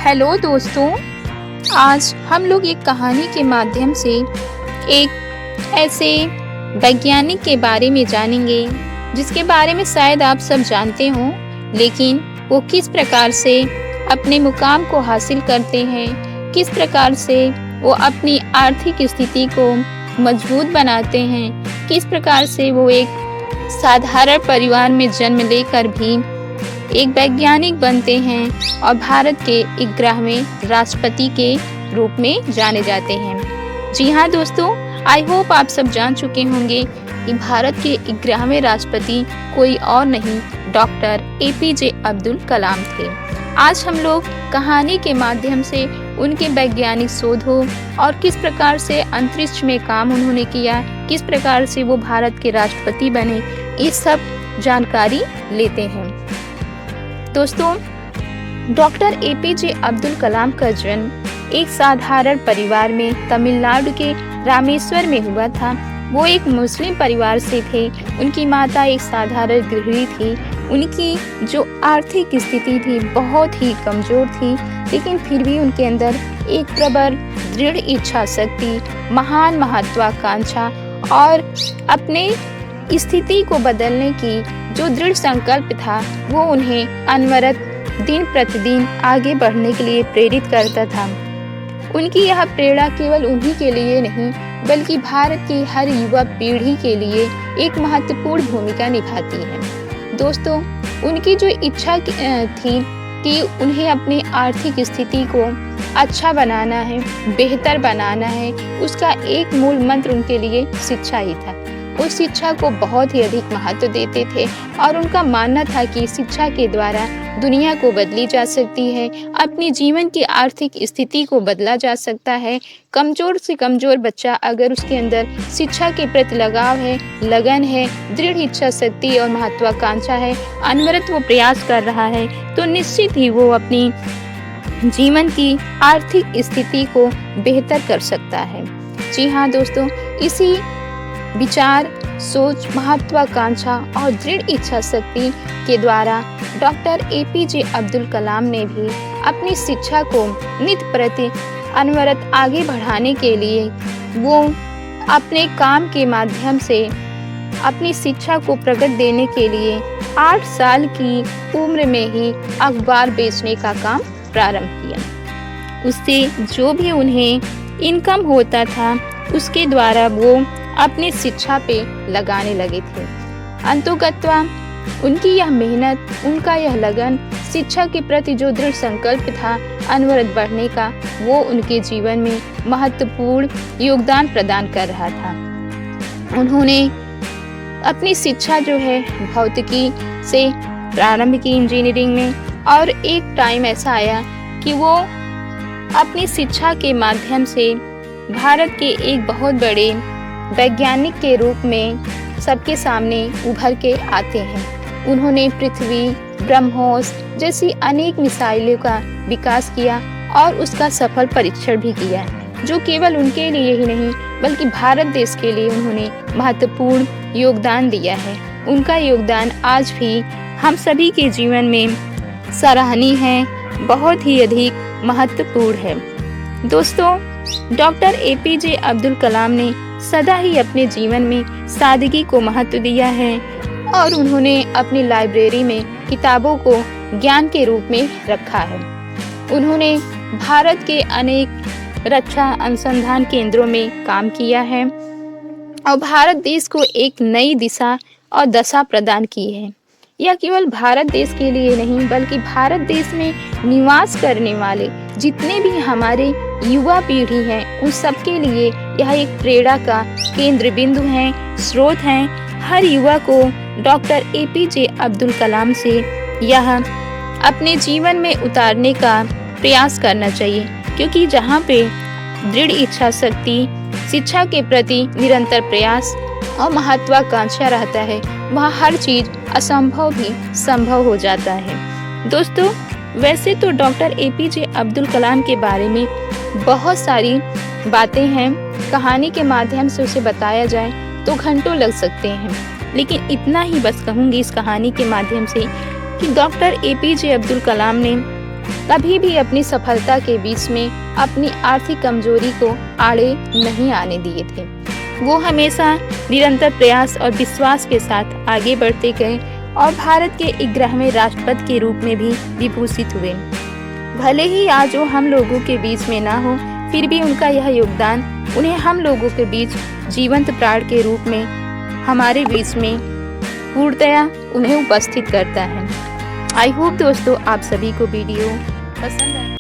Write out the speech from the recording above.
Hello दोस्तों, आज हम लोग एक कहानी के माध्यम से एक ऐसे वैज्ञानिक के बारे में जानेंगे जिसके बारे में शायद आप सब जानते हो, लेकिन वो किस प्रकार से अपने मुकाम को हासिल करते हैं, किस प्रकार से वो अपनी आर्थिक स्थिति को मजबूत बनाते हैं, किस प्रकार से वो एक साधारण परिवार में जन्म लेकर भी एक वैज्ञानिक बनते हैं और भारत के 11वें राष्ट्रपति के रूप में जाने जाते हैं। जी हाँ दोस्तों, आई होप आप सब जान चुके होंगे कि भारत के 11वें राष्ट्रपति कोई और नहीं, डॉक्टर एपीजे अब्दुल कलाम थे। आज हम लोग कहानी के माध्यम से उनके वैज्ञानिक शोधों और किस प्रकार से अंतरिक्ष में काम उन्होंने किया, किस प्रकार से वो भारत के राष्ट्रपति बने, ये सब जानकारी लेते हैं। दोस्तों, डॉक्टर एपीजे अब्दुल कलाम का जन्म एक साधारण परिवार में तमिलनाडु के रामेश्वर में हुआ था। वो एक मुस्लिम परिवार से थे। उनकी माता एक साधारण गृहिणी थी। उनकी जो आर्थिक स्थिति थी बहुत ही कमजोर थी, लेकिन फिर भी उनके अंदर एक प्रबल दृढ़ इच्छा शक्ति, महान महत्वाकांक्षा और अपने स्थिति को बदलने की जो दृढ़ संकल्प था, वो उन्हें अनवरत दिन प्रतिदिन आगे बढ़ने के लिए प्रेरित करता था। उनकी यह प्रेरणा केवल उन्हीं के लिए नहीं, बल्कि भारत की हर युवा पीढ़ी के लिए एक महत्वपूर्ण भूमिका निभाती है। दोस्तों, उनकी जो इच्छा थी कि उन्हें अपनी आर्थिक स्थिति को अच्छा बनाना है, बेहतर बनाना है, उसका एक मूल मंत्र उनके लिए शिक्षा ही था। उस शिक्षा को बहुत ही अधिक महत्व देते थे और उनका मानना था कि शिक्षा के द्वारा दुनिया को बदली जा सकती है, अपनी जीवन की आर्थिक स्थिति को बदला जा सकता है। कमजोर से कमजोर बच्चा अगर उसके अंदर शिक्षा के प्रति लगाव है, लगन है, दृढ़ इच्छा शक्ति और महत्वाकांक्षा है, अनवरत वो प्रयास कर रहा है, तो निश्चित ही वो अपनी जीवन की आर्थिक स्थिति को बेहतर कर सकता है। जी हाँ दोस्तों, इसी विचार, सोच, महत्वाकांक्षा और दृढ़ इच्छा शक्ति के द्वारा डॉक्टर एपीजे अब्दुल कलाम ने भी अपनी शिक्षा को नित प्रति अनवरत आगे बढ़ाने के लिए वो अपने काम के माध्यम से अपनी शिक्षा को प्रगट देने के लिए 8 साल की उम्र में ही अखबार बेचने का काम प्रारंभ किया। उससे जो भी उन्हें इनकम होता था, उसके द्वारा वो अपनी शिक्षा पे लगाने लगे थे। अंततोगत्वा उनकी यह मेहनत, उनका यह लगन, शिक्षा के प्रति जो दृढ़ संकल्प था अनवरत बढ़ने का, वो उनके जीवन में महत्वपूर्ण योगदान प्रदान कर रहा था। उन्होंने अपनी शिक्षा जो है भौतिकी से प्रारंभ की, इंजीनियरिंग में, और एक टाइम ऐसा आया कि वो अपनी शिक्षा के माध्यम से भारत के एक बहुत बड़े वैज्ञानिक के रूप में सबके सामने उभर के आते हैं। उन्होंने पृथ्वी, ब्रह्मोस जैसी अनेक मिसाइलों का विकास किया और उसका सफल परीक्षण भी किया, जो केवल उनके लिए ही नहीं बल्कि भारत देश के लिए उन्होंने महत्वपूर्ण योगदान दिया है। उनका योगदान आज भी हम सभी के जीवन में सराहनीय है, बहुत ही अधिक महत्वपूर्ण है। दोस्तों, डॉक्टर एपीजे अब्दुल कलाम ने सदा ही अपने जीवन में सादगी को महत्व दिया है और उन्होंने अपनी लाइब्रेरी में किताबों को ज्ञान के रूप में रखा है। उन्होंने भारत के अनेक रक्षा अनुसंधान केंद्रों में काम किया है और भारत देश को एक नई दिशा और दशा प्रदान की है। यह केवल भारत देश के लिए नहीं, बल्कि भारत देश में निवास करने वाले जितने भी हमारे युवा पीढ़ी हैं, उन सब के लिए यह एक प्रेरणा का केंद्र बिंदु है, स्रोत हैं। हर युवा को डॉक्टर एपीजे अब्दुल कलाम से यह अपने जीवन में उतारने का प्रयास करना चाहिए, क्योंकि जहाँ पे दृढ़ इच्छा शक्ति, शिक्षा के प्रति निरंतर प्रयास और महत्वाकांक्षा रहता है, वहाँ हर चीज असंभव भी संभव हो जाता है। दोस्तों, वैसे तो डॉक्टर एपीजे अब्दुल कलाम के बारे में बहुत सारी बातें हैं, कहानी के माध्यम से उसे बताया जाए तो घंटों लग सकते हैं, लेकिन इतना ही बस कहूँगी इस कहानी के माध्यम से कि डॉक्टर एपीजे अब्दुल कलाम ने कभी भी अपनी सफलता के बीच में अपनी आर्थिक कमजोरी को आड़े नहीं आने दिए थे। वो हमेशा निरंतर प्रयास और विश्वास के साथ आगे बढ़ते गए और भारत के 11वें राष्ट्रपति के रूप में भी विभूषित हुए। भले ही आज वो हम लोगों के बीच में ना हो, फिर भी उनका यह योगदान उन्हें हम लोगों के बीच जीवंत प्राण के रूप में हमारे बीच में पूर्णतया उन्हें उपस्थित करता है। आई होप दोस्तों आप सभी को वीडियो पसंद आए।